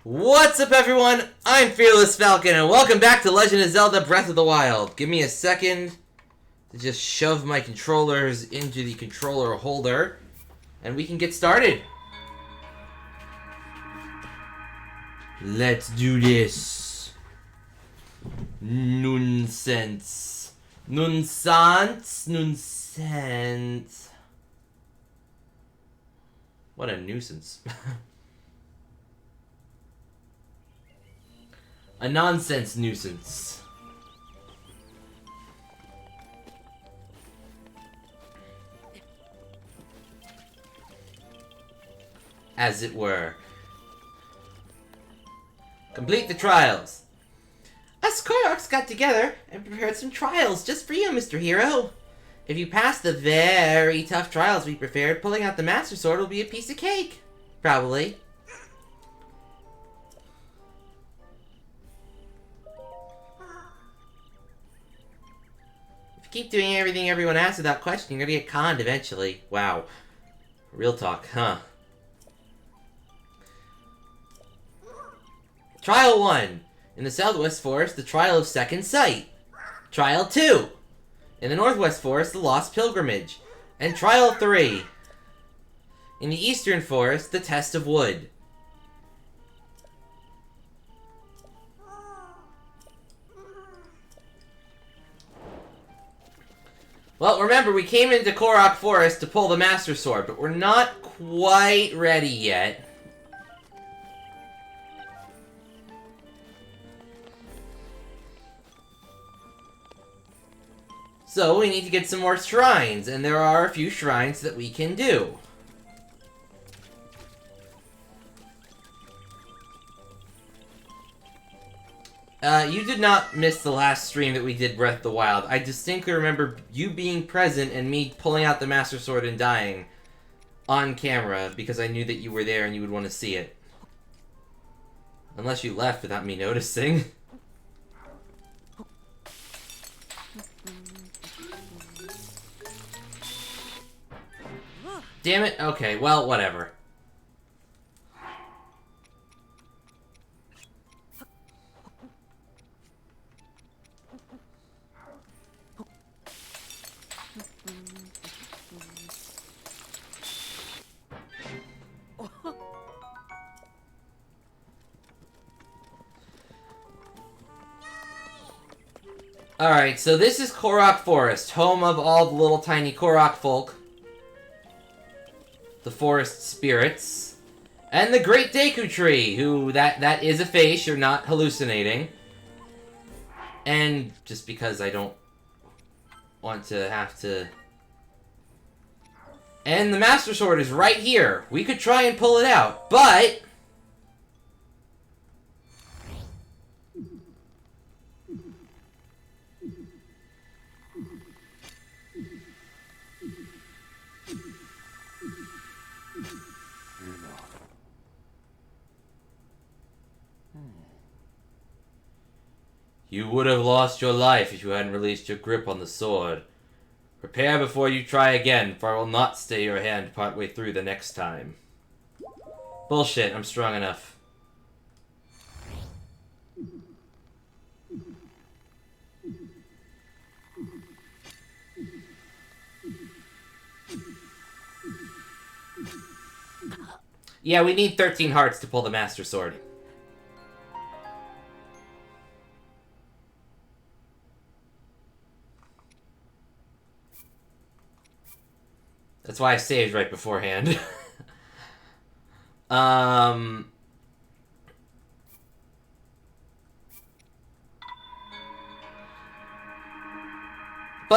What's up, everyone? I'm Fearless Falcon, and welcome back to Legend of Zelda Breath of the Wild. Give me a second to just shove my controllers into the controller holder, and we can get started. Let's do this. Nonsense. Nonsense. Nonsense. What a nuisance. A nonsense nuisance. As it were. Complete the trials. Us Koroks got together and prepared some trials just for you, Mr. Hero. If you pass the very tough trials we prepared, pulling out the Master Sword will be a piece of cake. Probably. Keep doing everything everyone asks without question, you're gonna get conned eventually. Wow. Real talk, huh? Trial 1. In the Southwest Forest, the Trial of Second Sight. Trial 2. In the Northwest Forest, the Lost Pilgrimage. And Trial 3. In the Eastern Forest, the Test of Wood. Well, remember, we came into Korok Forest to pull the Master Sword, but we're not quite ready yet. So, we need to get some more shrines, and there are a few shrines that we can do. You did not miss the last stream that we did Breath of the Wild. I distinctly remember you being present and me pulling out the Master Sword and dying on camera because I knew that you were there and you would want to see it. Unless you left without me noticing. Damn it. Okay, well, whatever. Alright, so this is Korok Forest, home of all the little tiny Korok folk. The forest spirits. And the Great Deku Tree, who, that is a face, you're not hallucinating. And just because I don't want to have to... And the Master Sword is right here. We could try and pull it out, but... You would have lost your life if you hadn't released your grip on the sword. Prepare before you try again, for I will not stay your hand partway through the next time. Bullshit, I'm strong enough. Yeah, we need 13 hearts to pull the Master Sword. That's why I saved right beforehand. But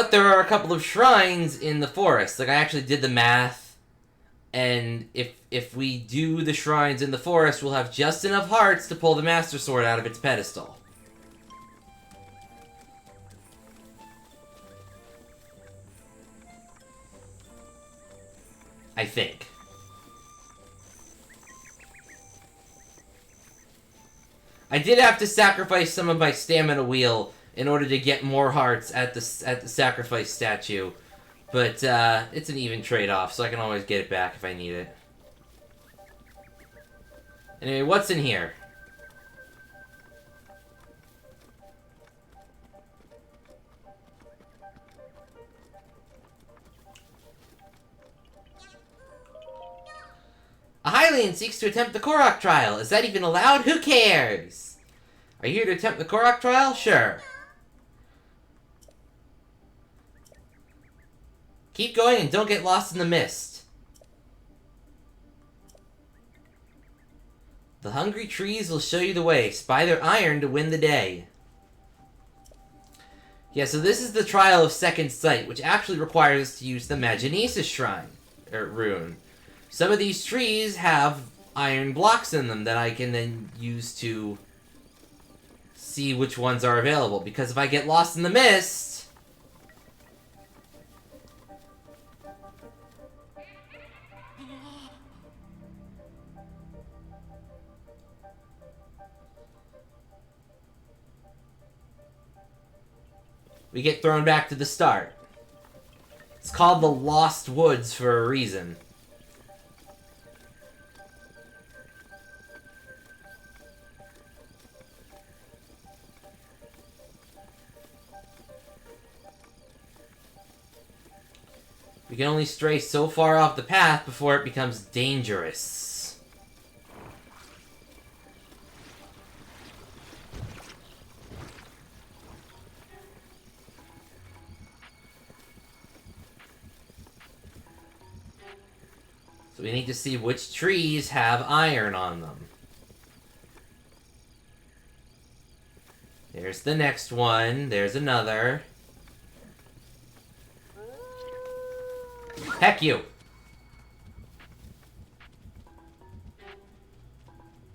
there are a couple of shrines in the forest. Like, I actually did the math. And if we do the shrines in the forest, we'll have just enough hearts to pull the Master Sword out of its pedestal. I think. I did have to sacrifice some of my stamina wheel in order to get more hearts at the sacrifice statue. But it's an even trade-off, so I can always get it back if I need it. Anyway, what's in here? alien seeks to attempt the Korok Trial. Is that even allowed? Who cares? Are you here to attempt the Korok Trial? Sure. Keep going and don't get lost in the mist. The hungry trees will show you the way. Spy their iron to win the day. Yeah, so this is the Trial of Second Sight, which actually requires us to use the Maginesis Shrine, or rune. Some of these trees have iron blocks in them that I can then use to see which ones are available. Because if I get lost in the mist... we get thrown back to the start. It's called the Lost Woods for a reason. We can only stray so far off the path before it becomes dangerous. So we need to see which trees have iron on them. There's the next one. There's another. Heck you!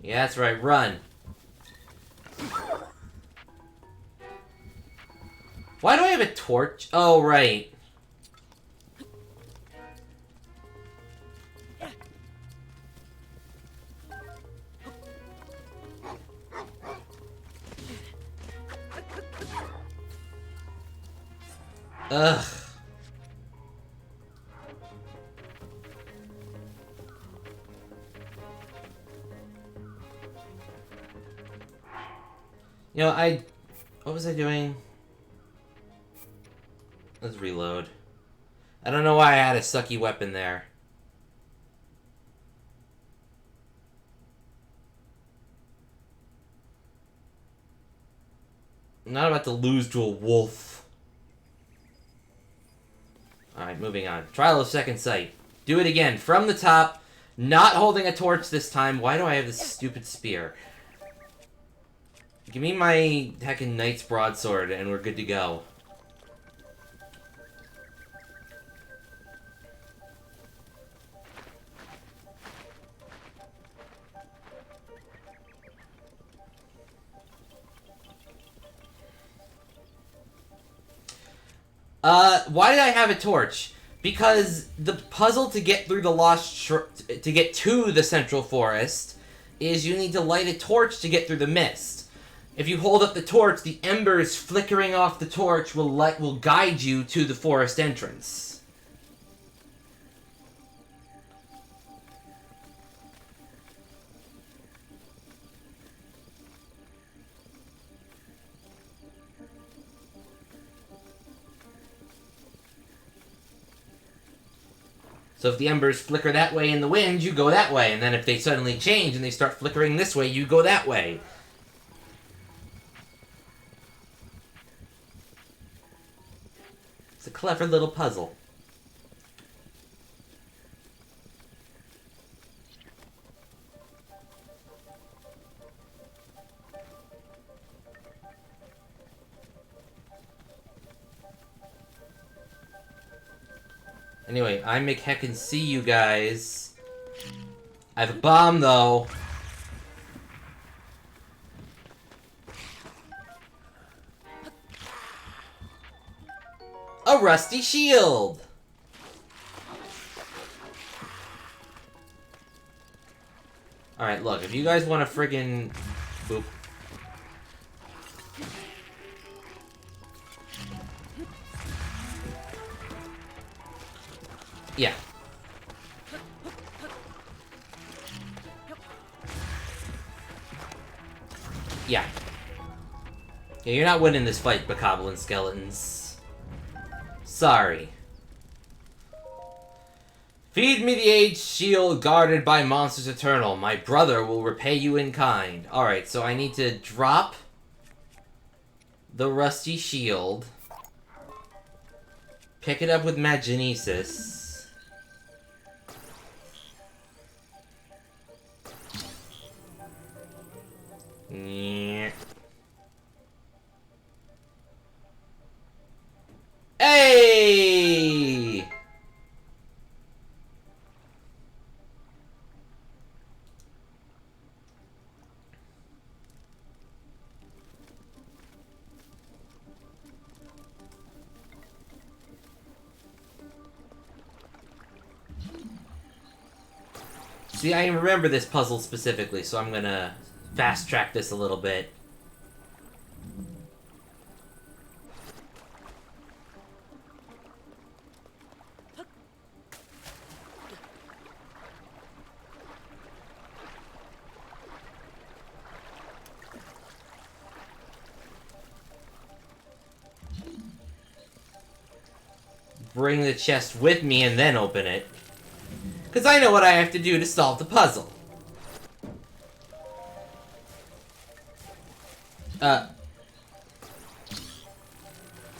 Yeah, that's right. Run. Why do I have a torch? Oh, right. Ugh. You know, what was I doing? Let's reload. I don't know why I had a sucky weapon there. I'm not about to lose to a wolf. Alright, moving on. Trial of Second Sight. Do it again. From the top. Not holding a torch this time. Why do I have this stupid spear? Give me my heckin' Knight's Broadsword and we're good to go. Why did I have a torch? Because the puzzle to get through the to get to the Central Forest is you need to light a torch to get through the mist. If you hold up the torch, the embers flickering off the torch will guide you to the forest entrance. So if the embers flicker that way in the wind, you go that way. And then if they suddenly change and they start flickering this way, you go that way. It's a clever little puzzle. Anyway, I make heckin' see you guys. I have a bomb, though. A rusty shield! Alright, look, if you guys want to friggin' boop. Yeah. Yeah. Yeah, you're not winning this fight, Bokoblin Skeletons. Sorry. Feed me the aged shield guarded by monsters eternal. My brother will repay you in kind. Alright, so I need to drop the rusty shield. Pick it up with Maginesis. Yeah. Hey! See, I remember this puzzle specifically, so I'm gonna fast track this a little bit. Bring the chest with me and then open it. Because I know what I have to do to solve the puzzle.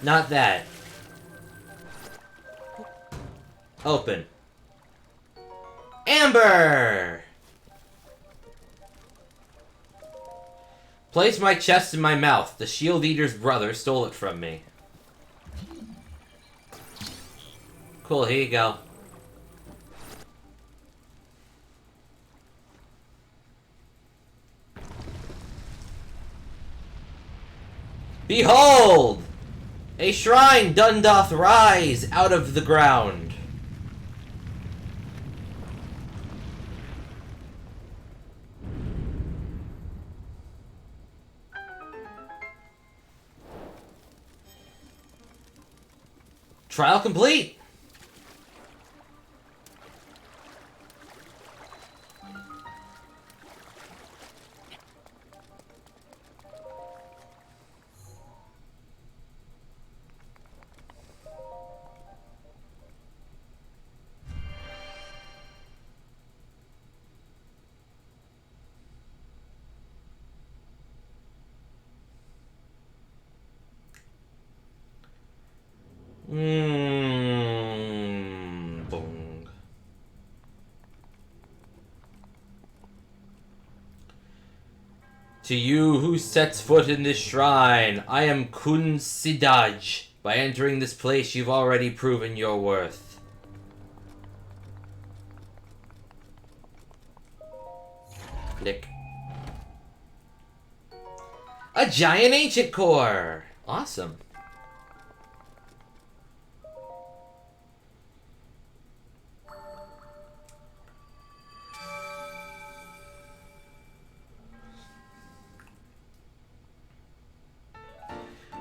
Not that. Open. Amber! Place my chest in my mouth. The Shield Eater's brother stole it from me. Cool, here you go. Behold! A shrine done doth rise out of the ground. Trial complete! Boom. To you who sets foot in this shrine, I am Kun Sidaj. By entering this place, you've already proven your worth. Click. A giant ancient core! Awesome.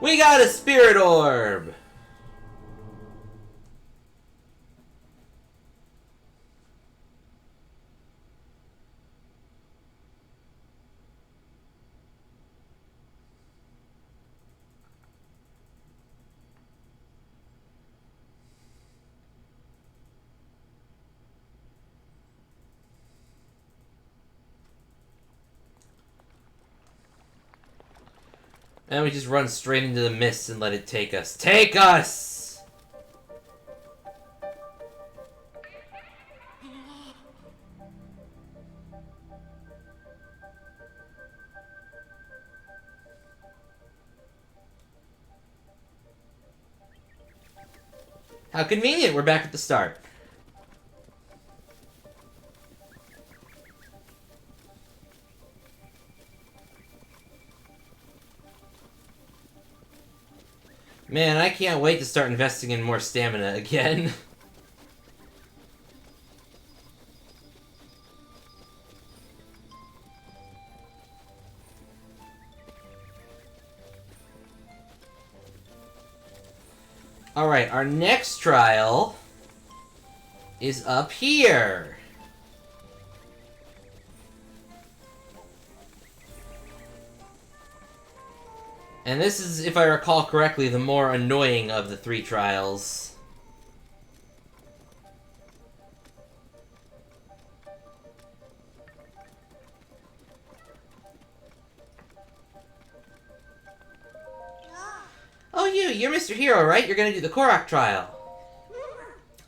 We got a spirit orb! And we just run straight into the mist and let it take us. Take us! How convenient, we're back at the start. Man, I can't wait to start investing in more stamina again. Alright, our next trial is up here. And this is, if I recall correctly, the more annoying of the 3 trials. You're Mr. Hero, right? You're gonna do the Korok Trial.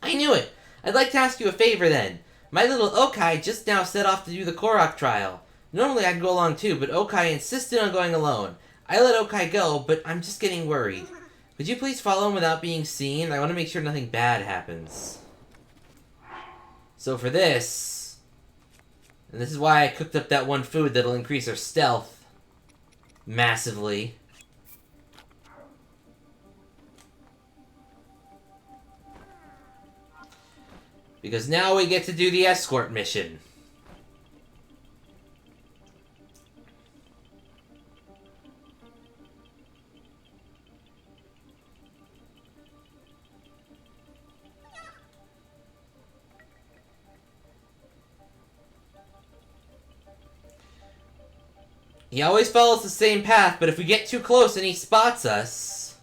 I knew it. I'd like to ask you a favor then. My little Okai just now set off to do the Korok Trial. Normally I'd go along too, but Okai insisted on going alone. I let Okai go, but I'm just getting worried. Could you please follow him without being seen? I want to make sure nothing bad happens. So for this... And this is why I cooked up that one food that'll increase our stealth massively. Because now we get to do the escort mission. He always follows the same path, but if we get too close and he spots us,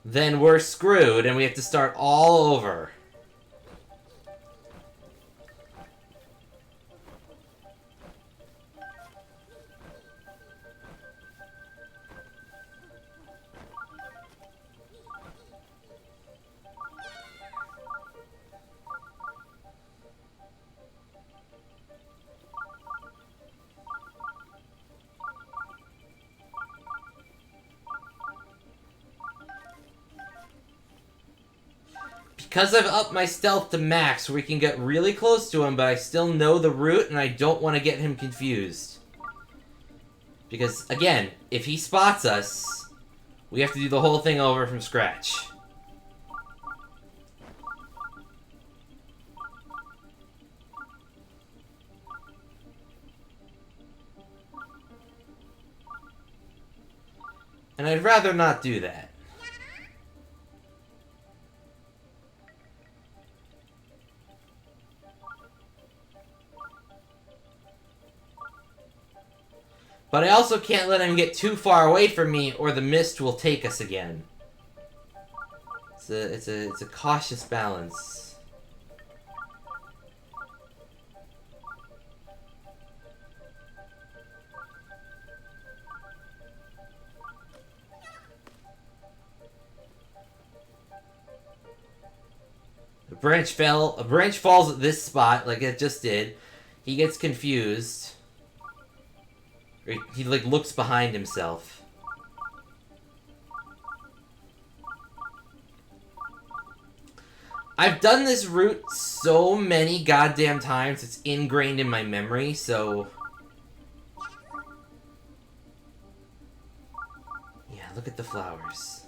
then we're screwed and we have to start all over. Because I've upped my stealth to max, we can get really close to him, but I still know the route, and I don't want to get him confused. Because, again, if he spots us, we have to do the whole thing over from scratch. And I'd rather not do that. But I also can't let him get too far away from me, or the mist will take us again. It's a cautious balance. A branch falls at this spot, like it just did. He gets confused. He like looks behind himself. I've done this route so many goddamn times, it's ingrained in my memory, so... Yeah, look at the flowers.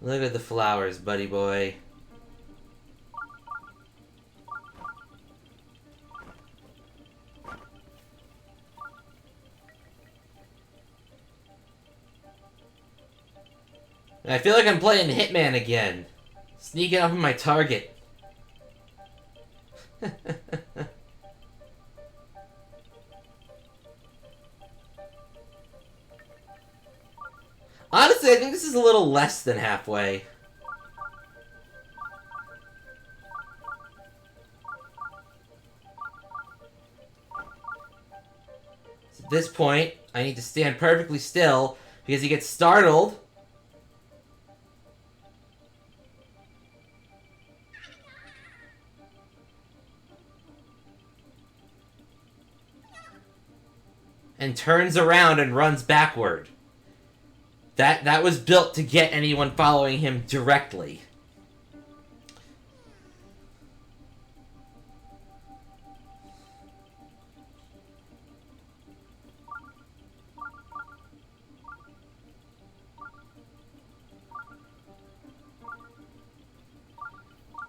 Look at the flowers, buddy boy. I feel like I'm playing Hitman again. Sneaking up on my target. Honestly, I think this is a little less than halfway. So at this point, I need to stand perfectly still because he gets startled. And turns around and runs backward. That was built to get anyone following him directly.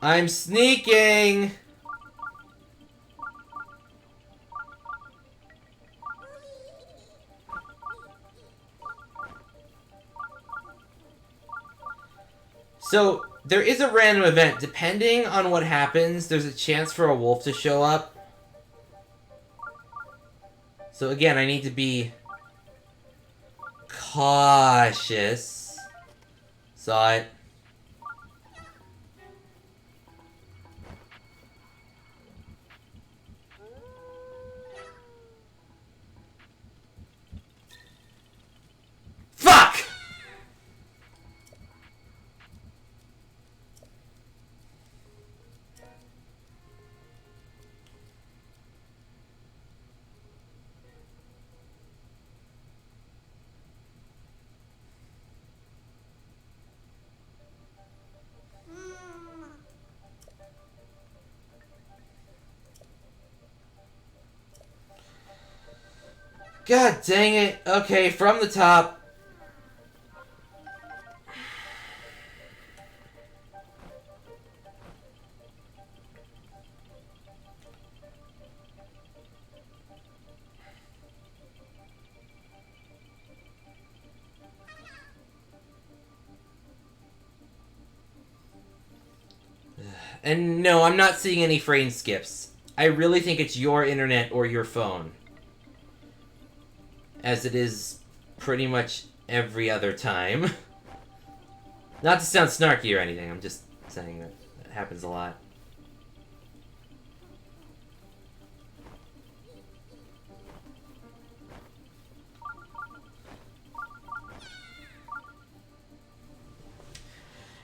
I'm sneaking! So, there is a random event. Depending on what happens, there's a chance for a wolf to show up. So again, I need to be cautious. Saw it. God dang it. Okay, from the top. And no, I'm not seeing any frame skips. I really think it's your internet or your phone. As it is pretty much every other time. Not to sound snarky or anything, I'm just saying that it happens a lot.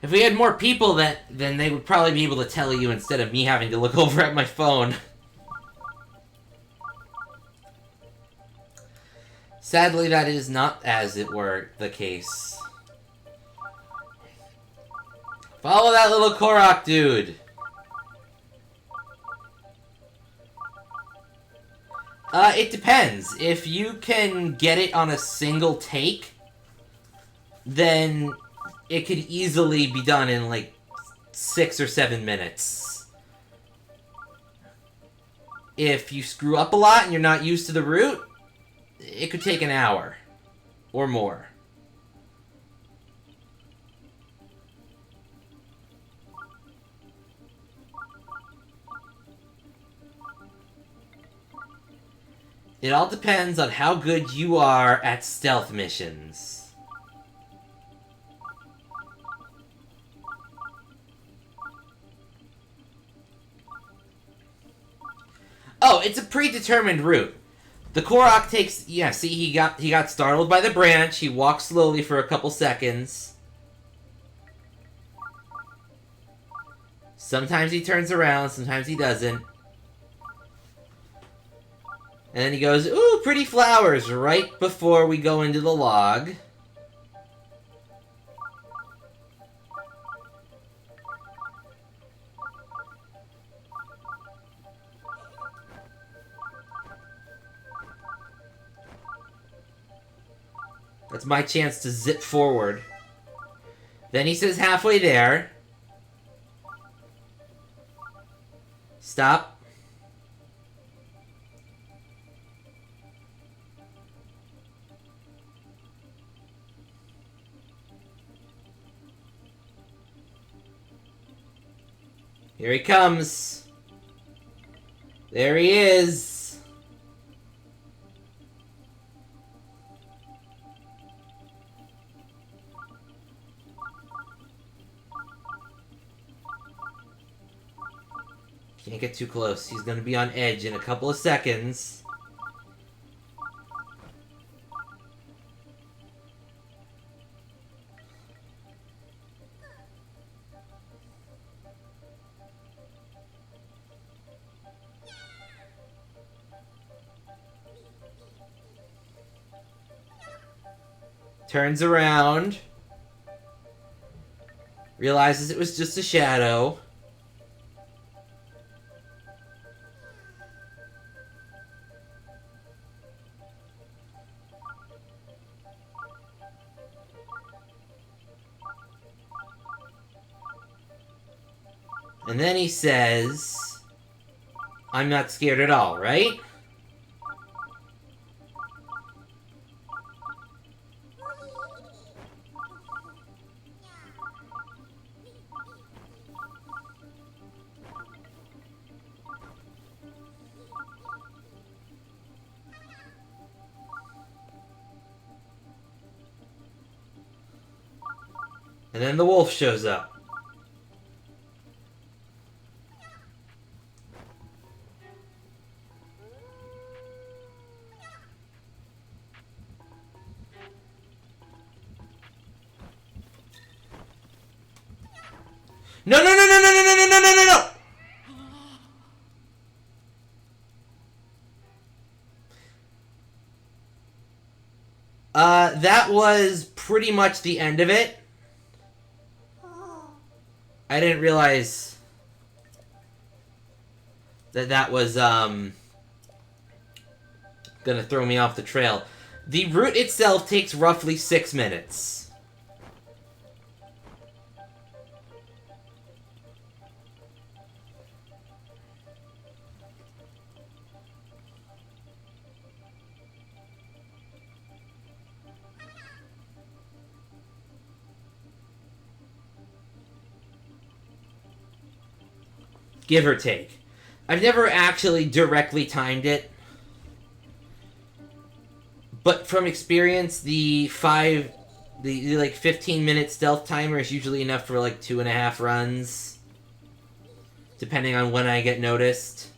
If we had more people, then they would probably be able to tell you instead of me having to look over at my phone. Sadly, that is not, as it were, the case. Follow that little Korok dude. It depends. If you can get it on a single take, then it could easily be done in like 6 or 7 minutes. If you screw up a lot and you're not used to the route, it could take an hour or more. It all depends on how good you are at stealth missions. Oh, it's a predetermined route. The Korok takes... Yeah, see, he got startled by the branch. He walks slowly for a couple seconds. Sometimes he turns around, sometimes he doesn't. And then he goes, ooh, pretty flowers, right before we go into the log. That's my chance to zip forward. Then he says halfway there. Stop. Here he comes. There he is. Can't get too close. He's gonna be on edge in a couple of seconds. Turns around. Realizes it was just a shadow. And then he says, I'm not scared at all, right? And then the wolf shows up. No, no, no, no, no, no, no, no, no, no, no! That was pretty much the end of it. I didn't realize that was, gonna gonna throw me off the trail. The route itself takes roughly 6 minutes. Give or take. I've never actually directly timed it. But from experience, the 15-minute stealth timer is usually enough for like 2.5 runs. Depending on when I get noticed.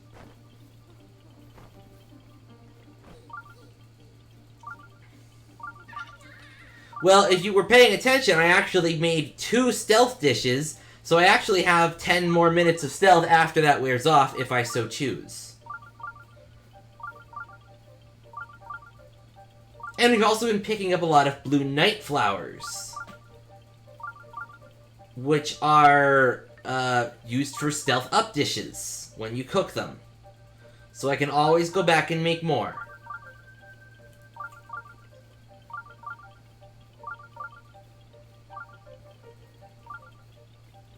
Well, if you were paying attention, I actually made 2 stealth dishes. So I actually have 10 more minutes of stealth after that wears off, if I so choose. And we've also been picking up a lot of blue night flowers, which are used for stealth up dishes when you cook them. So I can always go back and make more.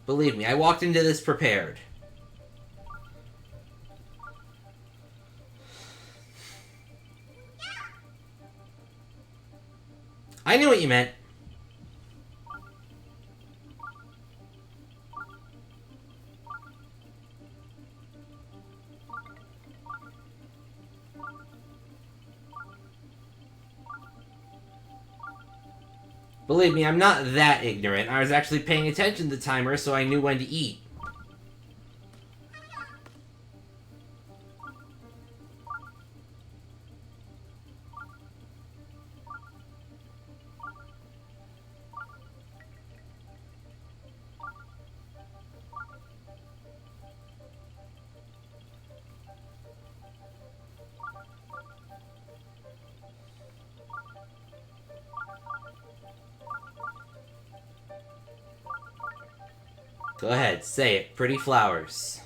Believe me, I walked into this prepared. I knew what you meant. Believe me, I'm not that ignorant. I was actually paying attention to the timer, so I knew when to eat. Go ahead, say it. Pretty flowers.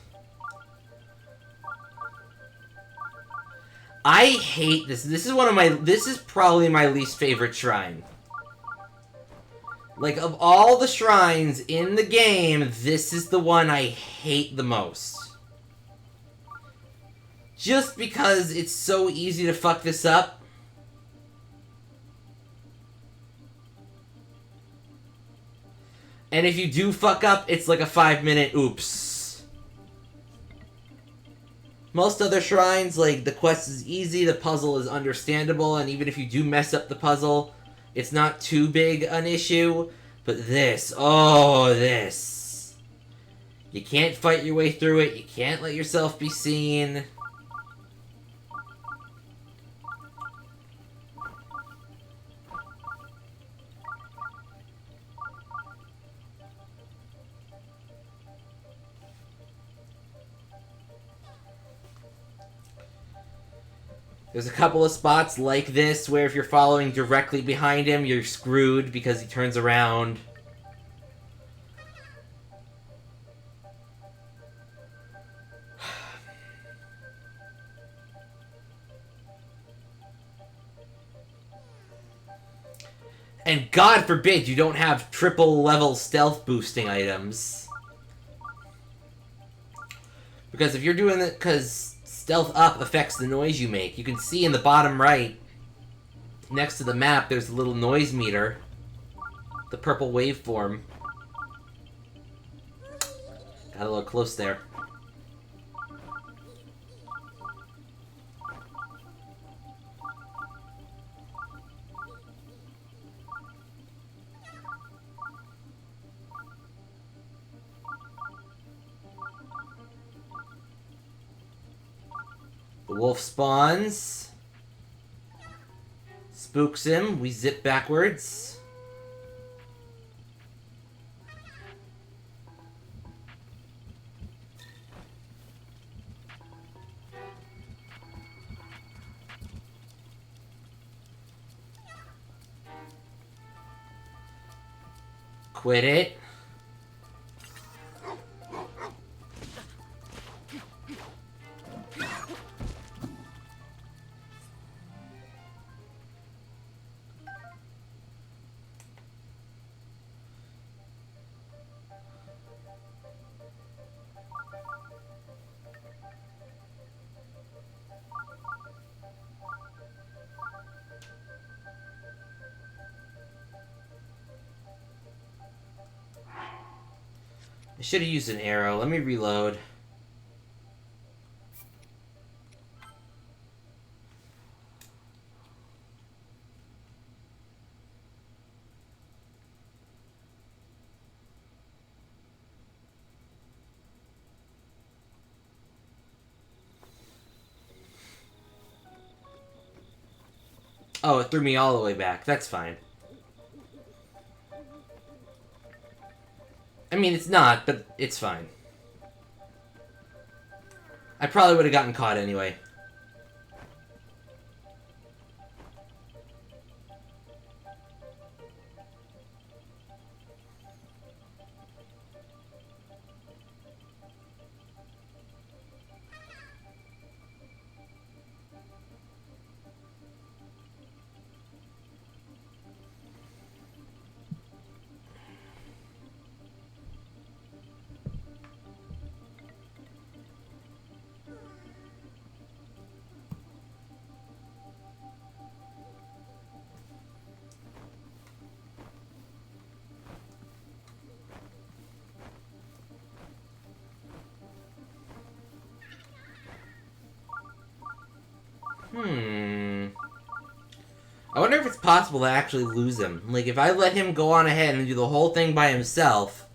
I hate this. This is probably my least favorite shrine. Like, of all the shrines in the game, this is the one I hate the most. Just because it's so easy to fuck this up. And if you do fuck up, it's like a 5-minute oops. Most other shrines, like, the quest is easy, the puzzle is understandable, and even if you do mess up the puzzle, it's not too big an issue. But this, oh, this. You can't fight your way through it, you can't let yourself be seen. There's a couple of spots like this where if you're following directly behind him, you're screwed because he turns around. And God forbid you don't have triple level stealth boosting items. Because if you're doing it, because stealth up affects the noise you make. You can see in the bottom right, next to the map, there's a little noise meter. The purple waveform. Got a little close there. The wolf spawns. Spooks him. We zip backwards. Quit it. I should have used an arrow. Let me reload. Oh, it threw me all the way back. That's fine. I mean, it's not, but it's fine. I probably would have gotten caught anyway. I wonder if it's possible to actually lose him. Like, if I let him go on ahead and do the whole thing by himself,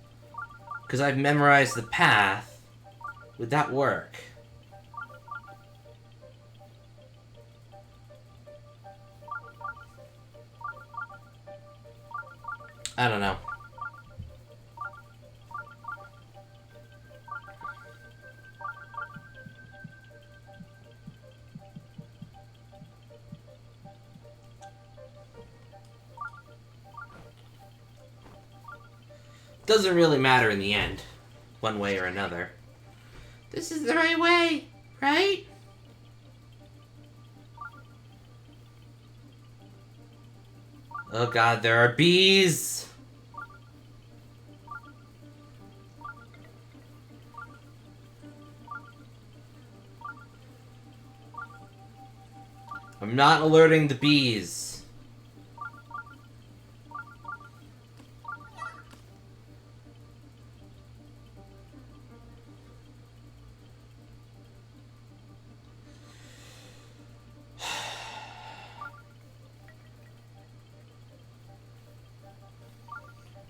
because I've memorized the path, would that work? I don't know. Doesn't really matter in the end, one way or another. This is the right way, right? Oh god, there are bees! I'm not alerting the bees.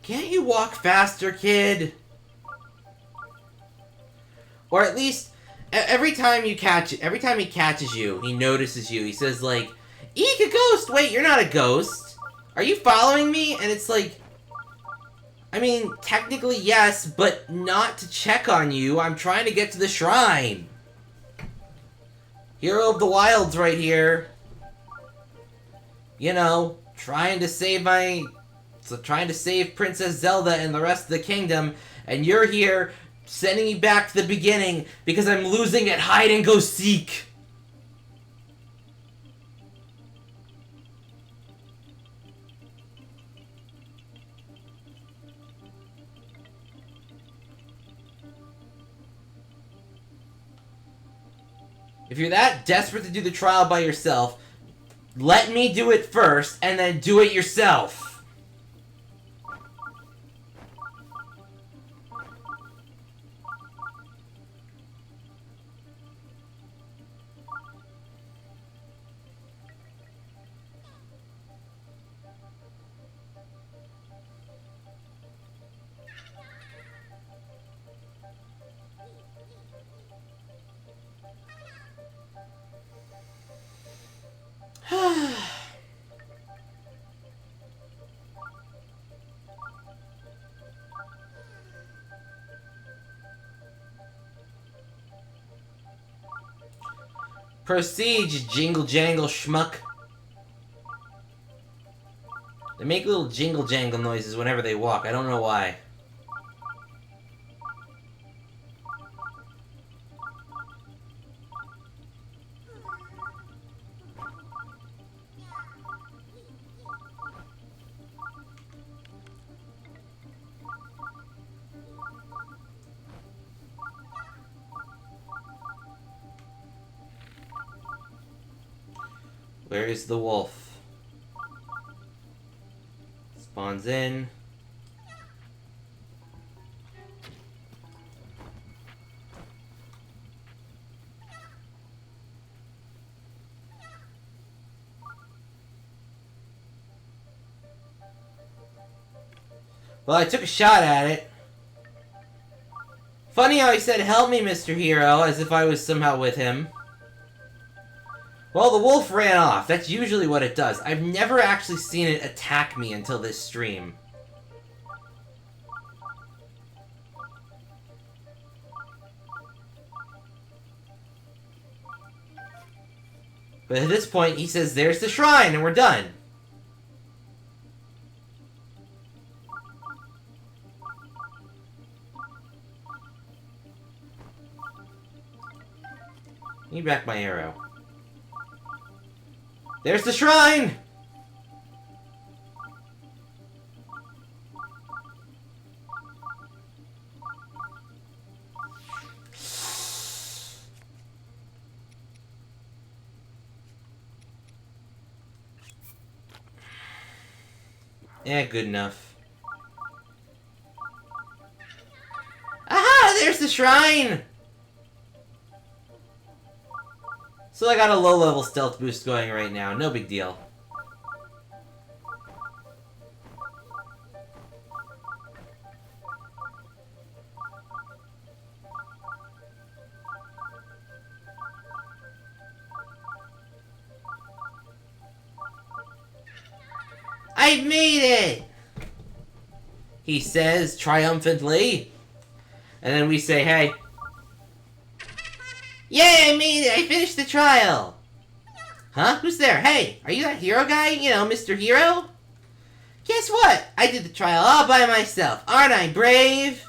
Can't you walk faster, kid? Or at least, every time he catches you, he notices you. He says, like, "Eek, a ghost! Wait, you're not a ghost! Are you following me?" And it's like, I mean, technically yes, but not to check on you. I'm trying to get to the shrine. Hero of the Wilds right here. You know, trying to save Princess Zelda and the rest of the kingdom, and you're here sending me back to the beginning because I'm losing at hide and go seek. If you're that desperate to do the trial by yourself, let me do it first and then do it yourself. Proceed, you jingle jangle schmuck. They make little jingle jangle noises whenever they walk. I don't know why. Where is the wolf? Spawns in. Well, I took a shot at it. Funny how he said, "Help me, Mr. Hero," as if I was somehow with him. Well, the wolf ran off. That's usually what it does. I've never actually seen it attack me until this stream. But at this point, he says, "There's the shrine," and we're done. Give me back my arrow. There's the shrine! Yeah, good enough. Aha! There's the shrine! So I got a low-level stealth boost going right now. No big deal. I made it! He says triumphantly. And then we say, hey. Yay, I made it! I finished the trial! Huh? Who's there? Hey, are you that hero guy? You know, Mr. Hero? Guess what? I did the trial all by myself. Aren't I brave?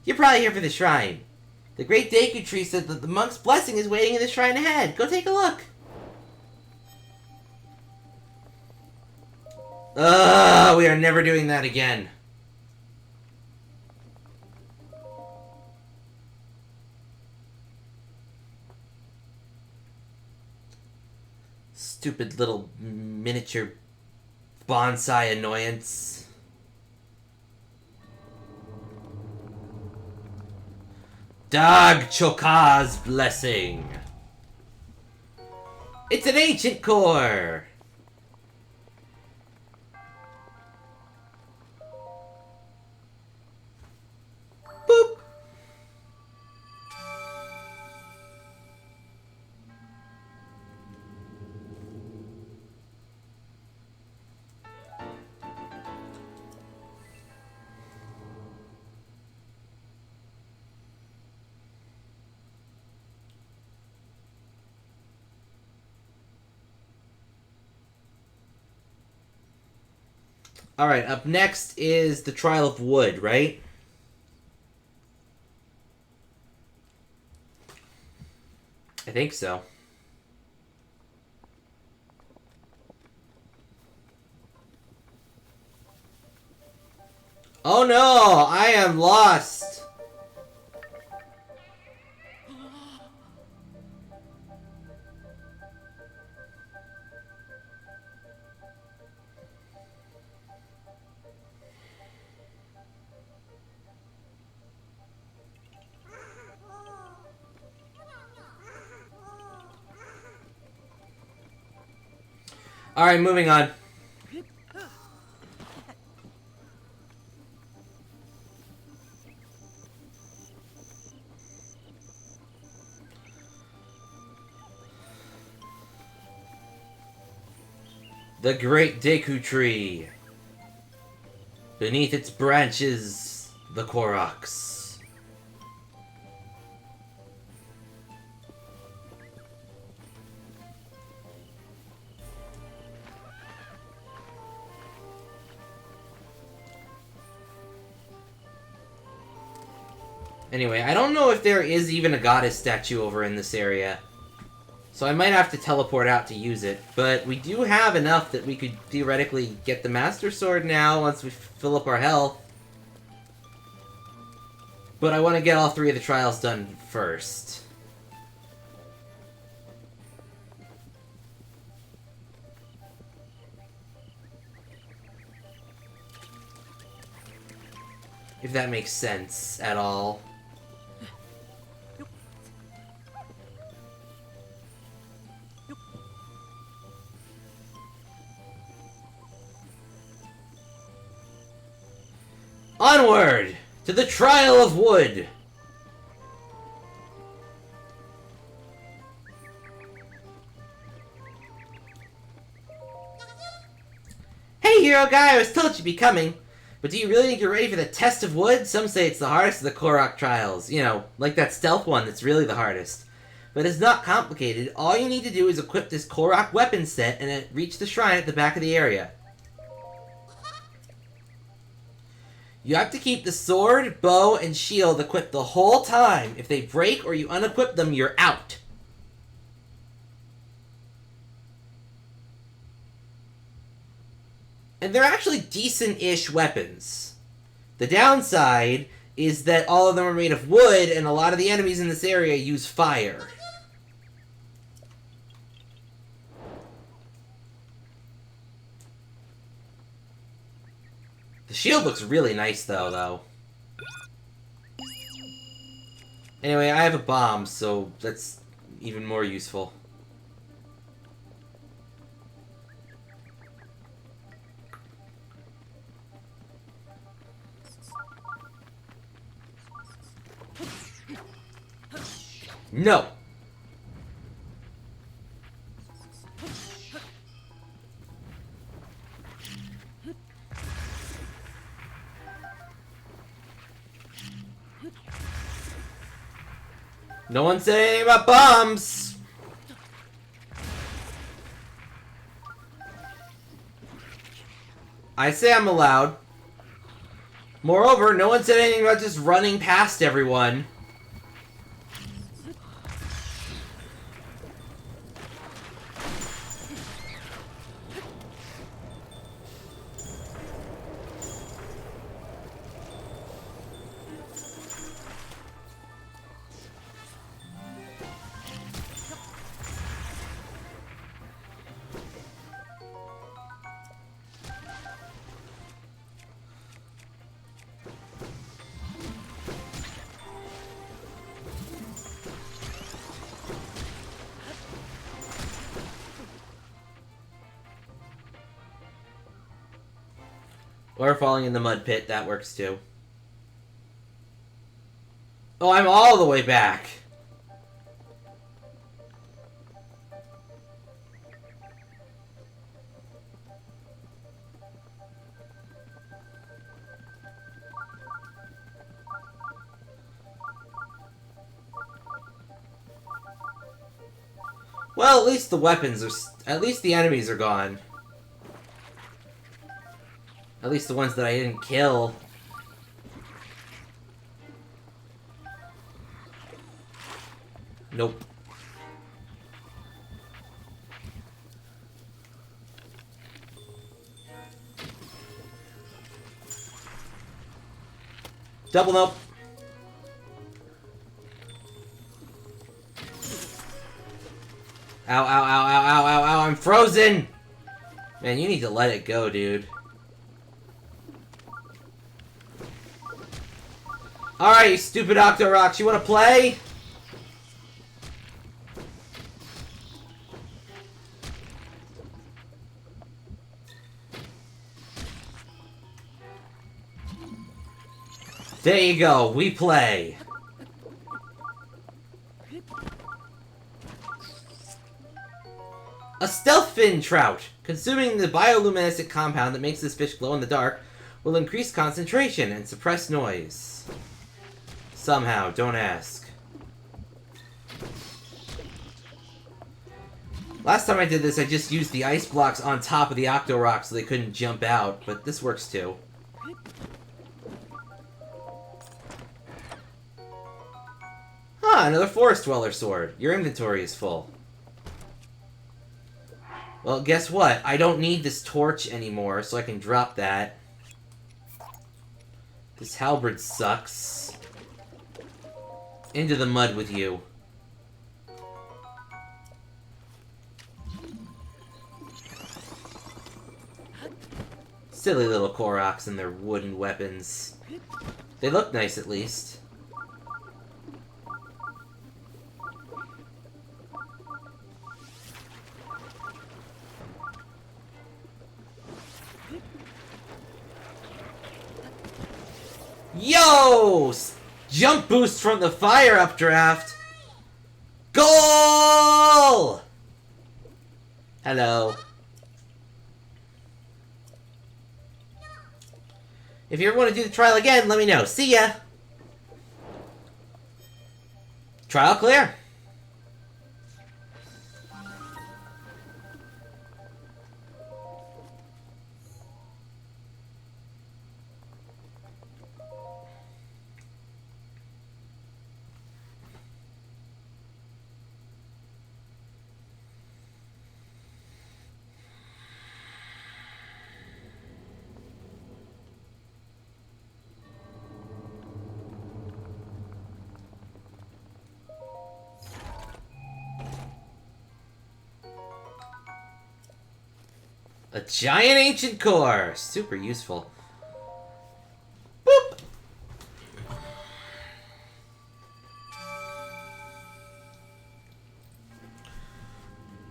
You're probably here for the shrine. The great Deku Tree said that the monk's blessing is waiting in the shrine ahead. Go take a look. Ugh, we are never doing that again. Stupid little miniature bonsai annoyance. Dog Choka's blessing. It's an ancient core. Boop. Alright, up next is the Trial of Wood, right? I think so. Oh no! I am lost! Alright, moving on. The great Deku Tree. Beneath its branches, the Koroks. Anyway, I don't know if there is even a goddess statue over in this area. So I might have to teleport out to use it. But we do have enough that we could theoretically get the Master Sword now once we fill up our health. But I want to get all 3 of the trials done first. If that makes sense at all. Onward! To the Trial of Wood! Hey, hero guy, I was told you'd be coming. But do you really think you're ready for the test of wood? Some say it's the hardest of the Korok Trials. You know, like that stealth one that's really the hardest. But it's not complicated. All you need to do is equip this Korok weapon set and then reach the shrine at the back of the area. You have to keep the sword, bow, and shield equipped the whole time. If they break or you unequip them, you're out. And they're actually decent-ish weapons. The downside is that all of them are made of wood, and a lot of the enemies in this area use fire. The shield looks really nice, though. Anyway, I have a bomb, so that's even more useful. No! No one said anything about bombs! I say I'm allowed. Moreover, no one said anything about just running past everyone. Or falling in the mud pit, that works too. Oh, I'm all the way back! Well, at least the weapons are... At least the enemies are gone. At least the ones that I didn't kill. Nope. Double nope. Ow, ow, ow, ow, ow, ow, ow, I'm frozen! Man, you need to let it go, dude. Alright, you stupid Octorocks, you wanna play? There you go, we play. A stealth fin trout! Consuming the bioluminescent compound that makes this fish glow in the dark will increase concentration and suppress noise. Somehow, don't ask. Last time I did this, I just used the ice blocks on top of the Octorok so they couldn't jump out, but this works too. Huh, another Forest Dweller sword. Your inventory is full. Well, guess what? I don't need this torch anymore, so I can drop that. This halberd sucks. Into the mud with you. Silly little Koroks and their wooden weapons. They look nice, at least. Yo! Jump boost from the fire updraft. Goal! Hello. If you ever want to do the trial again, let me know. See ya! Trial clear. A giant ancient core! Super useful. Boop!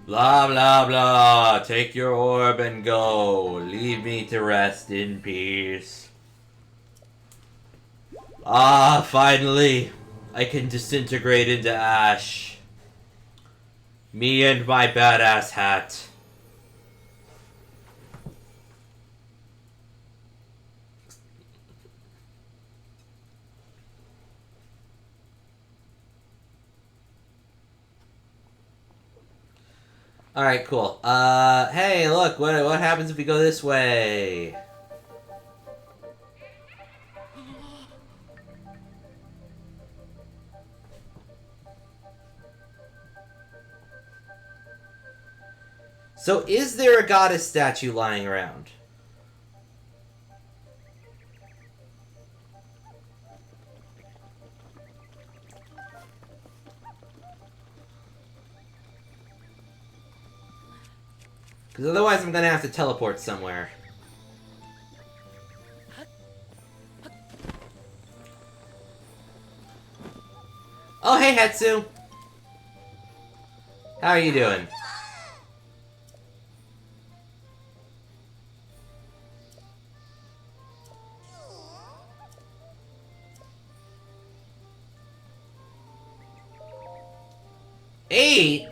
Blah, blah, blah. Take your orb and go. Leave me to rest in peace. Ah, finally. I can disintegrate into ash. Me and my badass hat. Alright, cool. Hey, look, what happens if we go this way? So, is there a goddess statue lying around? Because otherwise I'm gonna have to teleport somewhere. Oh, hey, Hetsu! How are you doing? Eight?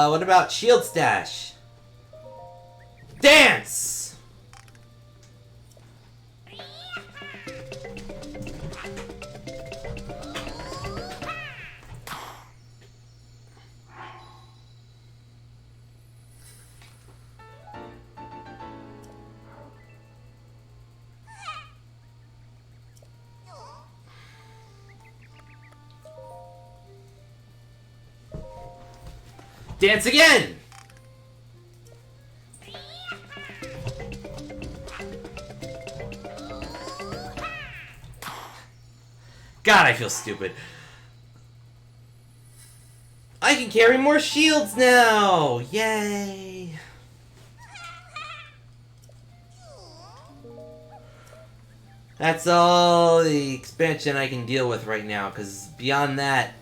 What about Shield Stash? Dance! Dance again! God, I feel stupid. I can carry more shields now! Yay! That's all the expansion I can deal with right now, because beyond that,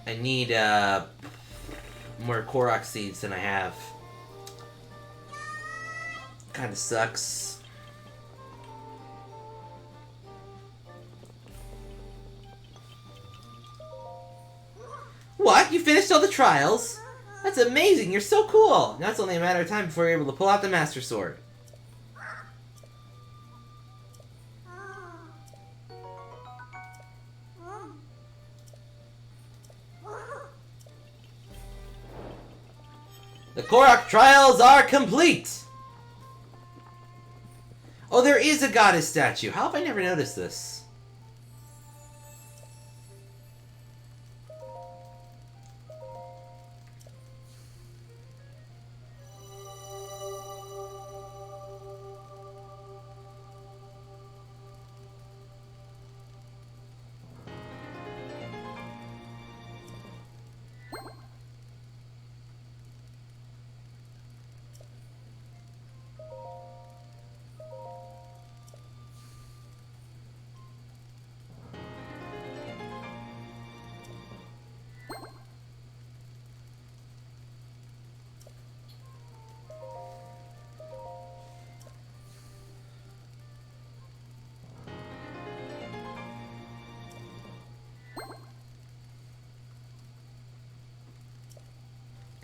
I need, more Korok seeds than I have. Kinda sucks. What? You finished all the trials? That's amazing, you're so cool! Now it's only a matter of time before you're able to pull out the Master Sword. The Korok Trials are complete! Oh, there is a goddess statue. How have I never noticed this?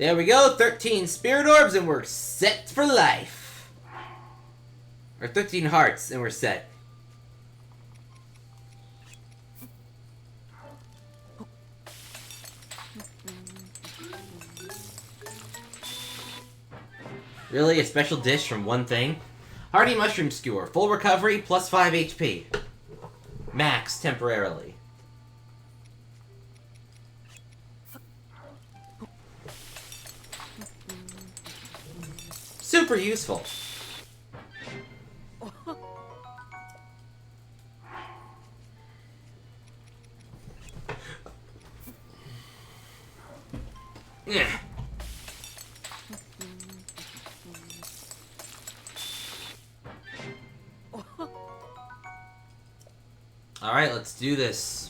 There we go, 13 spirit orbs and we're set for life. Or 13 hearts and we're set. Really? A special dish from one thing? Hearty Mushroom Skewer. Full recovery, plus 5 HP. Max, temporarily. Super useful. Yeah. Alright, let's do this.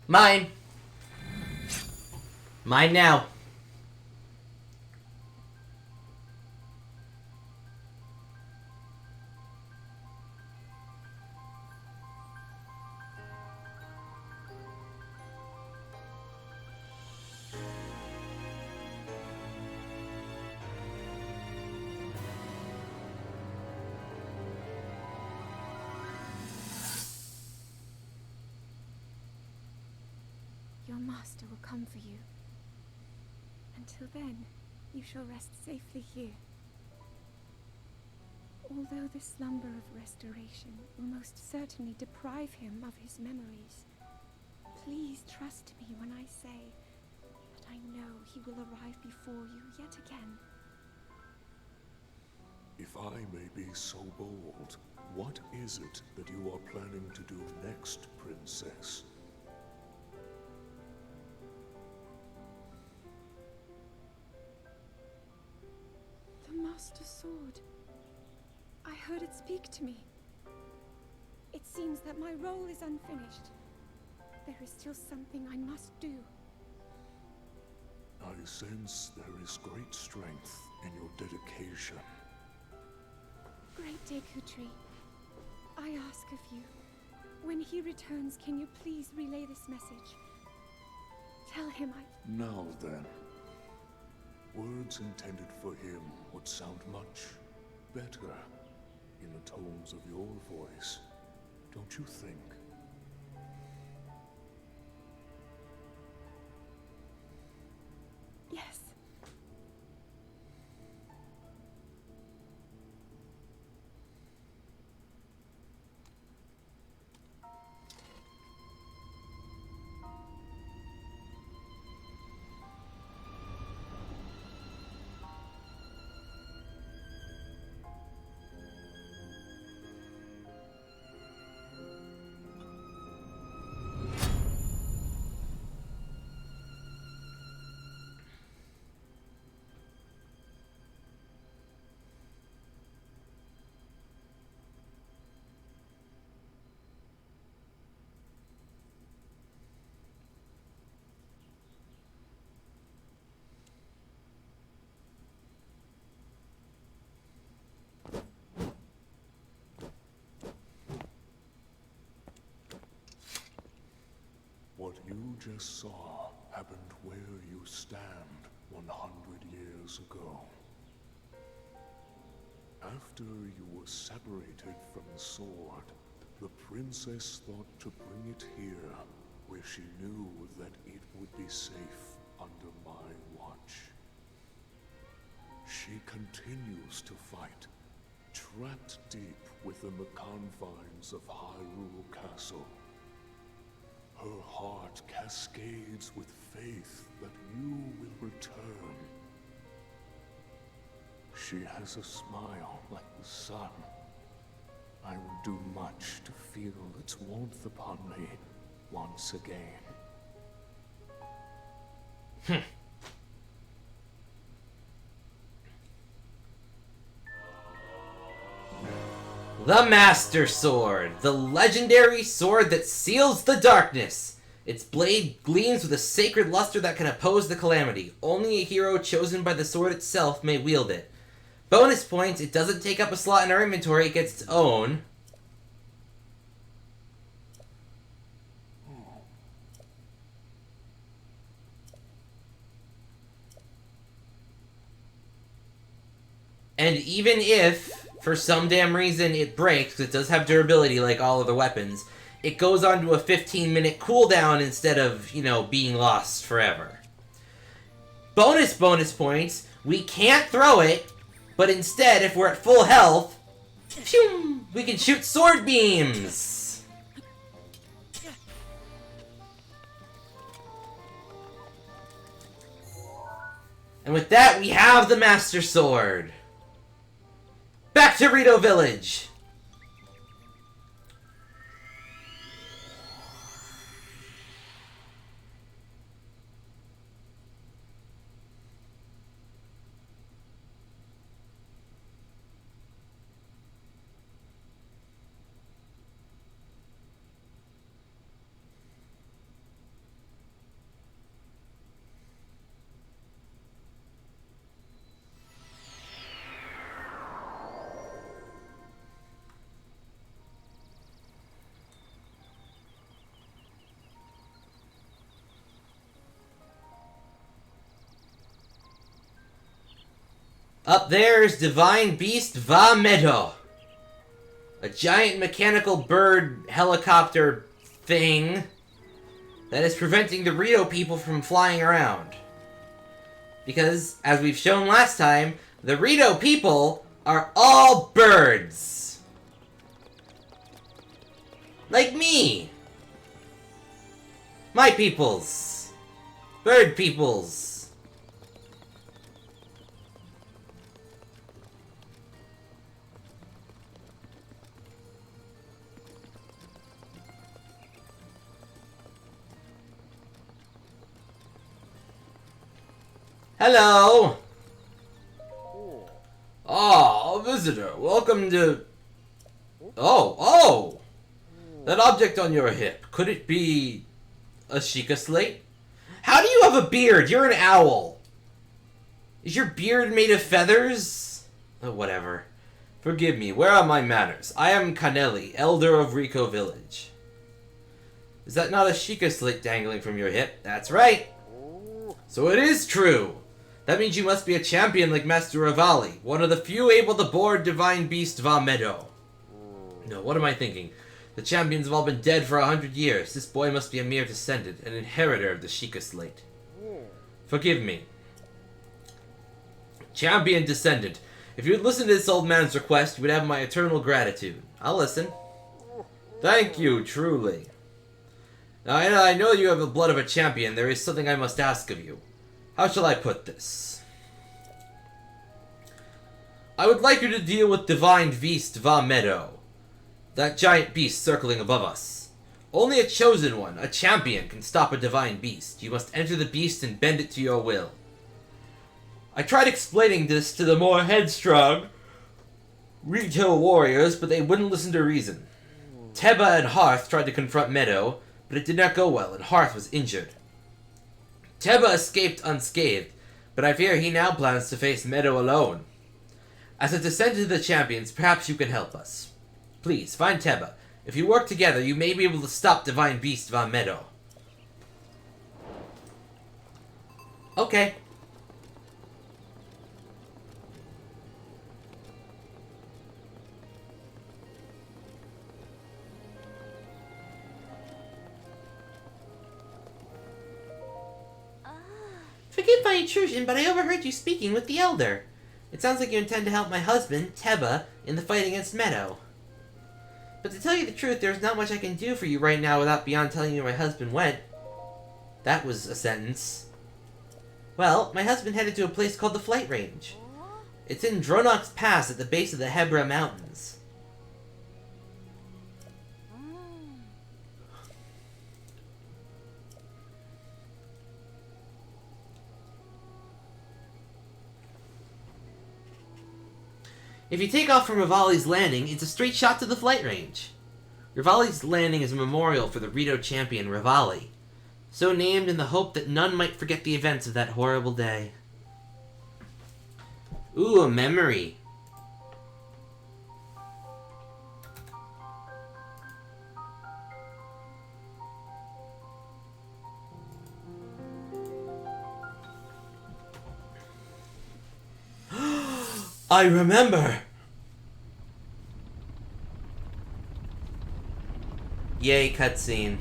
Mine. Mine now. Your master will come for you. Until then, you shall rest safely here. Although the slumber of restoration will most certainly deprive him of his memories, please trust me when I say that I know he will arrive before you yet again. If I may be so bold, what is it that you are planning to do next, Princess? The Master Sword. I heard it speak to me. It seems that my role is unfinished. There is still something I must do. I sense there is great strength in your dedication. Great Deku Tree, I ask of you, when he returns, can you please relay this message? Tell him Now then, words intended for him would sound much better in the tones of your voice, don't you think? Yes. What you just saw happened where you stand 100 years ago. After you were separated from the sword, the princess thought to bring it here, where she knew that it would be safe under my watch. She continues to fight, trapped deep within the confines of Hyrule Castle. Her heart cascades with faith that you will return. She has a smile like the sun. I will do much to feel its warmth upon me once again. The Master Sword, the legendary sword that seals the darkness. Its blade gleams with a sacred luster that can oppose the calamity. Only a hero chosen by the sword itself may wield it. Bonus points, it doesn't take up a slot in our inventory, it gets its own. And even if, for some damn reason, it breaks, because it does have durability like all other weapons, it goes on to a 15-minute cooldown instead of, you know, being lost forever. Bonus points, we can't throw it, but instead, if we're at full health, phew, we can shoot sword beams! And with that, we have the Master Sword. Back to Rito Village! Up there is Divine Beast Va Meadow. A giant mechanical bird helicopter thing that is preventing the Rito people from flying around. Because, as we've shown last time, the Rito people are all birds. Like me. My peoples. Bird peoples. Hello! Ah, a visitor. Welcome to... Oh! That object on your hip. Could it be... a Sheikah slate? How do you have a beard? You're an owl. Is your beard made of feathers? Oh, whatever. Forgive me. Where are my manners? I am Kaneli, elder of Rito Village. Is that not a Sheikah slate dangling from your hip? That's right. So it is true. That means you must be a champion like Master Ravali, one of the few able to board Divine Beast Va Meadow. No, what am I thinking? The champions have all been dead for 100 years. This boy must be a mere descendant, an inheritor of the Sheikah slate. Forgive me. Champion descendant, if you would listen to this old man's request, you would have my eternal gratitude. I'll listen. Thank you, truly. Now, I know you have the blood of a champion. There is something I must ask of you. How shall I put this? I would like you to deal with Divine Beast Va Meadow. That giant beast circling above us. Only a chosen one, a champion, can stop a divine beast. You must enter the beast and bend it to your will. I tried explaining this to the more headstrong Rito warriors, but they wouldn't listen to reason. Teba and Hearth tried to confront Meadow, but it did not go well, and Hearth was injured. Teba escaped unscathed, but I fear he now plans to face Meadow alone. As a descendant of the champions, perhaps you can help us. Please, find Teba. If you work together, you may be able to stop Divine Beast Va Meadow. Okay. Forgive my intrusion, but I overheard you speaking with the Elder. It sounds like you intend to help my husband, Teba, in the fight against Meadow. But to tell you the truth, there's not much I can do for you right now without beyond telling you where my husband went. That was a sentence. Well, my husband headed to a place called the Flight Range. It's in Dronok's Pass at the base of the Hebra Mountains. If you take off from Rivali's Landing, it's a straight shot to the flight range. Rivali's Landing is a memorial for the Rito champion Rivali, so named in the hope that none might forget the events of that horrible day. Ooh, a memory. I remember! Yay, cutscene.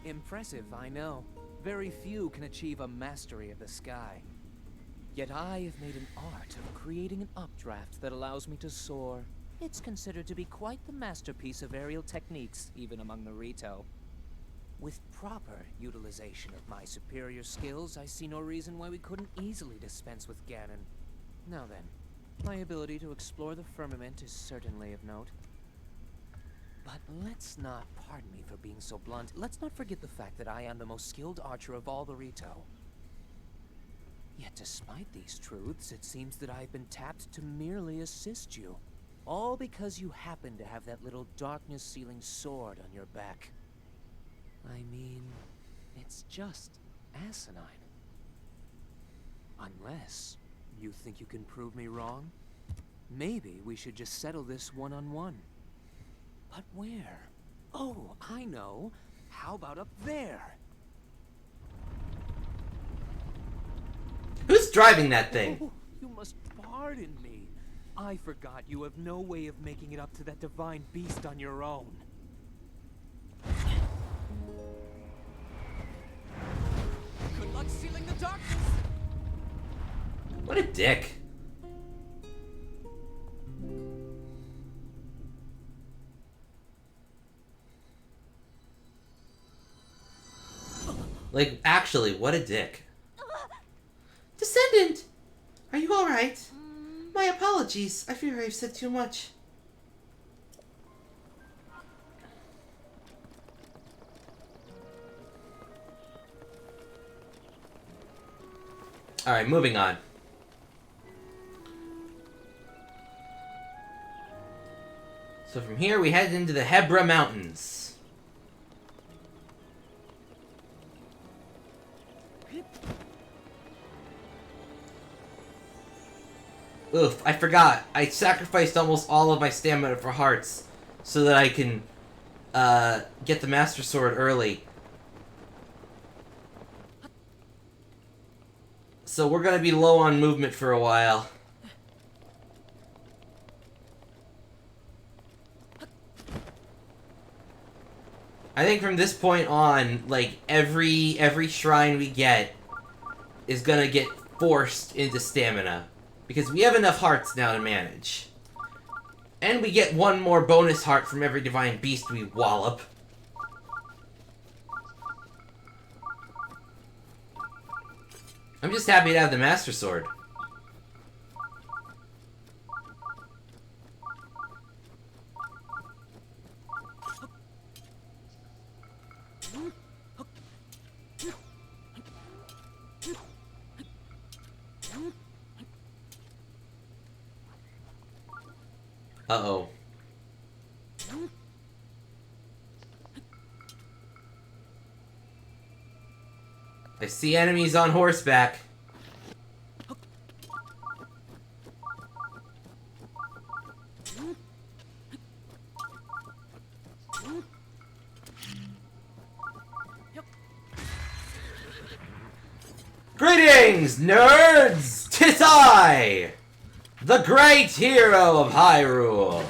Impressive, I know. Very few can achieve a mastery of the sky. Yet I have made an art of creating an updraft that allows me to soar. It's considered to be quite the masterpiece of aerial techniques, even among the Rito. With proper utilization of my superior skills, I see no reason why we couldn't easily dispense with Ganon. Now then, my ability to explore the firmament is certainly of note. But let's not, pardon me for being so blunt, let's not forget the fact that I am the most skilled archer of all the Rito. Yet despite these truths, it seems that I've been tapped to merely assist you. All because you happen to have that little darkness-sealing sword on your back. I mean, it's just asinine. Unless you think you can prove me wrong, maybe we should just settle this one-on-one. But where? Oh, I know. How about up there? Who's driving that thing? Oh, you must pardon me. I forgot you have no way of making it up to that divine beast on your own. Good luck sealing the darkness! What a dick. Like, actually, what a dick. Descendant! Are you alright? My apologies. I fear I've said too much. Alright, moving on. So from here, we head into the Hebra Mountains. Oof, I forgot. I sacrificed almost all of my stamina for hearts so that I can get the Master Sword early. So we're gonna be low on movement for a while. I think from this point on, like, every shrine we get is gonna get forced into stamina. Because we have enough hearts now to manage. And we get one more bonus heart from every divine beast we wallop. I'm just happy to have the Master Sword. Uh-oh. I see enemies on horseback. Greetings, nerds! 'Tis I, the great hero of Hyrule.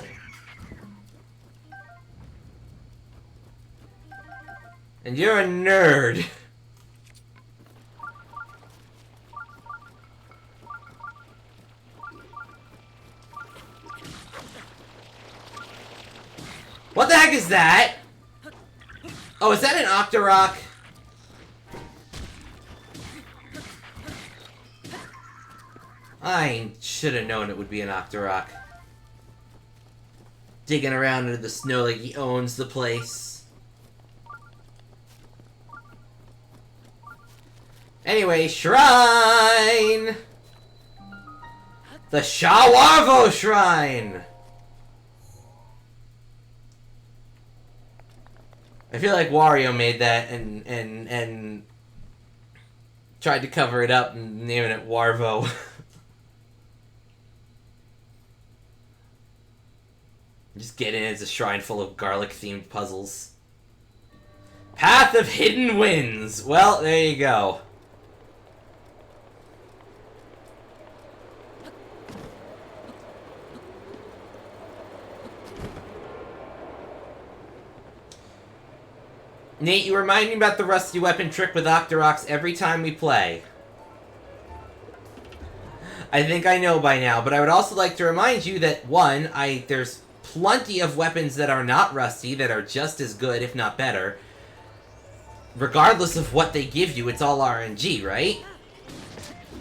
And you're a nerd. What the heck is that? Oh, is that an Octorok? I should have known it would be an Octorok. Digging around into the snow like he owns the place. Anyway, shrine! The Shawarvo Shrine! I feel like Wario made that and tried to cover it up and naming it Warvo. Just get in, it's a shrine full of garlic-themed puzzles. Path of Hidden Winds! Well, there you go. Nate, you remind me about the rusty weapon trick with Octoroks every time we play. I think I know by now, but I would also like to remind you that, one, there's plenty of weapons that are not rusty that are just as good, if not better. Regardless of what they give you, it's all RNG, right?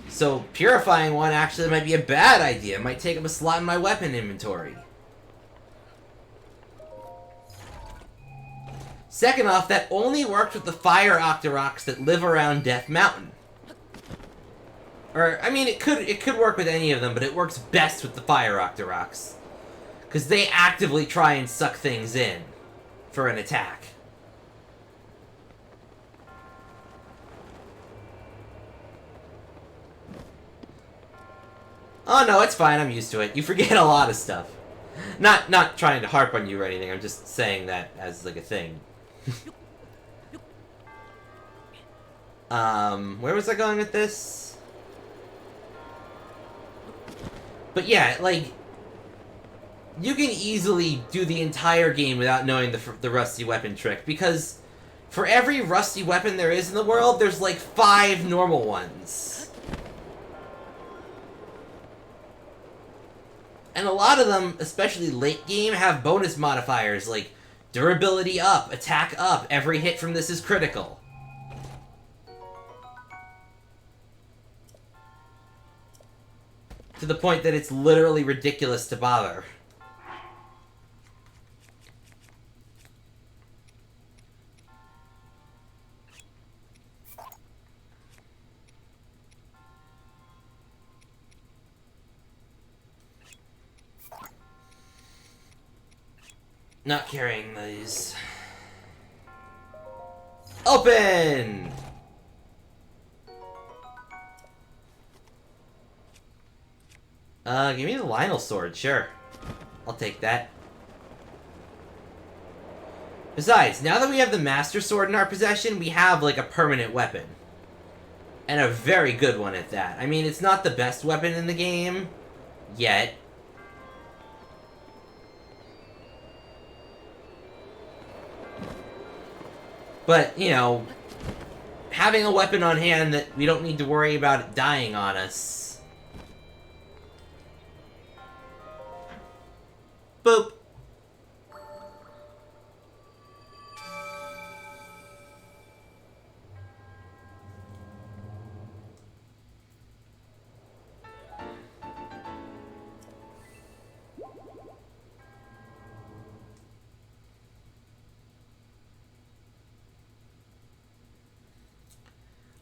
So, purifying one actually might be a bad idea. It might take up a slot in my weapon inventory. Second off, that only works with the fire Octoroks that live around Death Mountain. Or, I mean, it could work with any of them, but it works best with the fire Octoroks. Because they actively try and suck things in for an attack. Oh no, it's fine, I'm used to it. You forget a lot of stuff. Not trying to harp on you or anything, I'm just saying that as like a thing. Where was I going with this? But yeah, like, you can easily do the entire game without knowing the rusty weapon trick, because for every rusty weapon there is in the world, there's like 5 normal ones. And a lot of them, especially late game, have bonus modifiers like durability up, attack up, every hit from this is critical. To the point that it's literally ridiculous to bother. Not carrying these. Open! Give me the Lionel sword, sure. I'll take that. Besides, now that we have the Master Sword in our possession, we have, like, a permanent weapon. And a very good one at that. I mean, it's not the best weapon in the game, yet. But, you know, having a weapon on hand that we don't need to worry about it dying on us. Boop.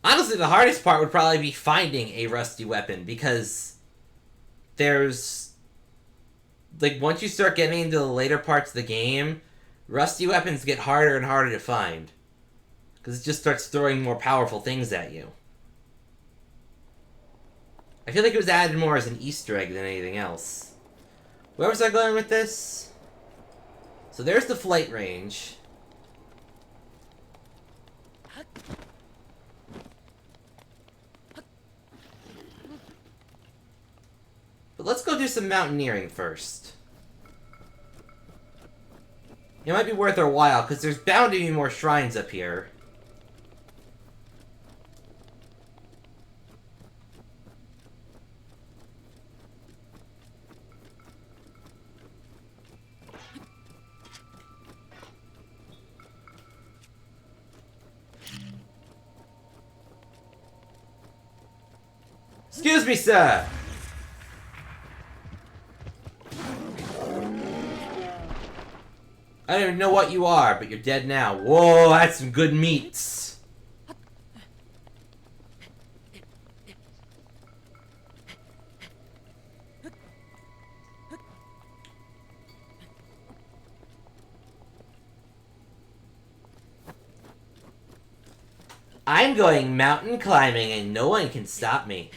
Honestly, the hardest part would probably be finding a rusty weapon, because there's, like, once you start getting into the later parts of the game, rusty weapons get harder and harder to find. Because it just starts throwing more powerful things at you. I feel like it was added more as an Easter egg than anything else. Where was I going with this? So there's the flight range. But let's go do some mountaineering first. It might be worth our while, because there's bound to be more shrines up here. Excuse me, sir! I don't even know what you are, but you're dead now. Whoa, that's some good meats. I'm going mountain climbing and no one can stop me.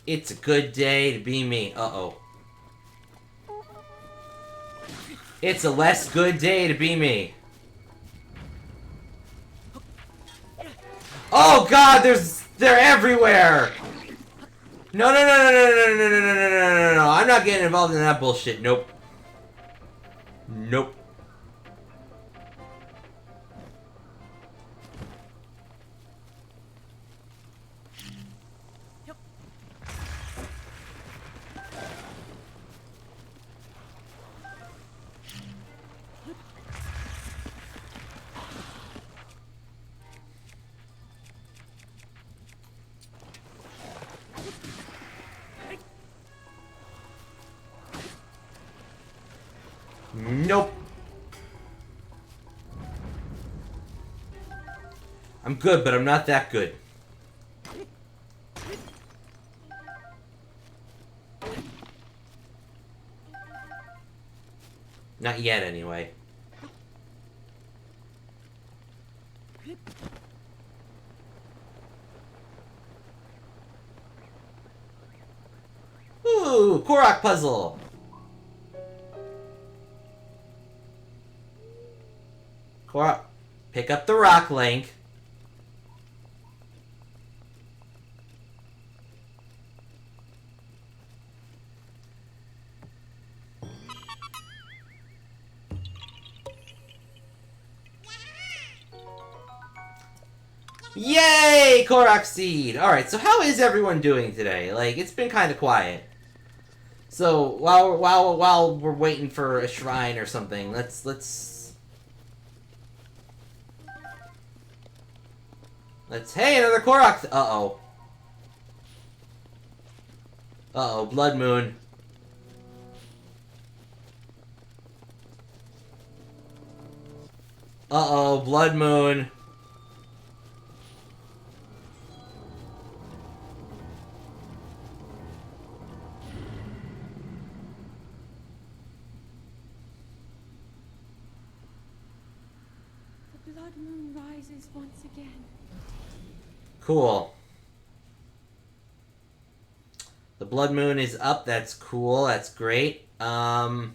It's a good day to be me. Uh-oh. It's a less good day to be me. Oh god, they're everywhere! No, no, no, no, no, no, no, no, no, no, no, no, no, I'm not getting involved in that bullshit. Nope. Nope. Nope. I'm good, but I'm not that good. Not yet, anyway. Ooh, Korok puzzle! Korok, pick up the rock, Link. Yay! Korok seed! Alright, so how is everyone doing today? Like, it's been kind of quiet. So, while we're waiting for a shrine or something, let's... Hey, another Korok! Uh-oh. Uh-oh, Blood Moon. Uh-oh, Blood Moon. The blood moon rises once again. Cool. The Blood Moon is up. That's cool. That's great. I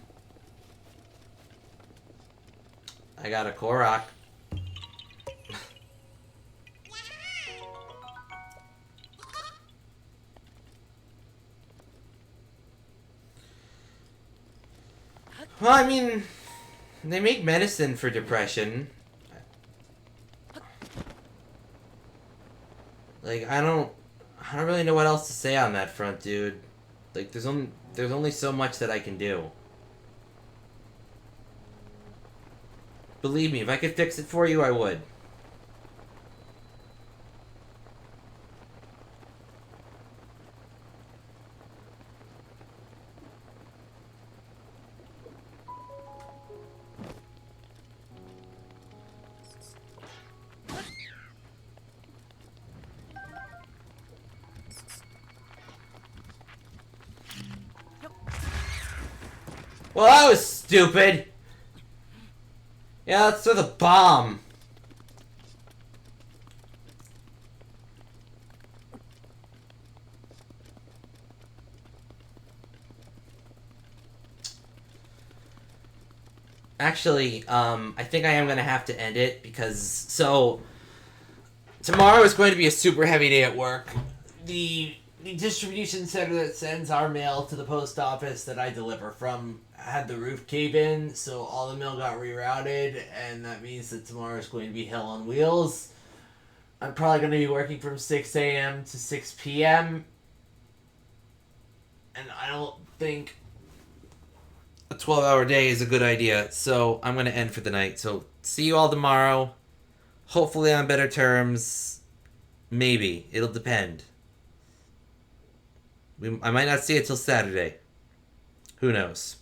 got a Korok. Well, I mean, they make medicine for depression. Like, I don't really know what else to say on that front, dude. Like, there's only so much that I can do. Believe me, if I could fix it for you, I would. Well, that was stupid. Yeah, let's throw the bomb. Actually, I think I am gonna have to end it because tomorrow is going to be a super heavy day at work. The the distribution center that sends our mail to the post office that I deliver from had the roof cave in, so all the mail got rerouted, and that means that tomorrow is going to be hell on wheels. I'm probably going to be working from 6 a.m. to 6 p.m., and I don't think... A 12-hour day is a good idea, so I'm going to end for the night. So see you all tomorrow. Hopefully on better terms. Maybe. It'll depend. I might not see it till Saturday. Who knows?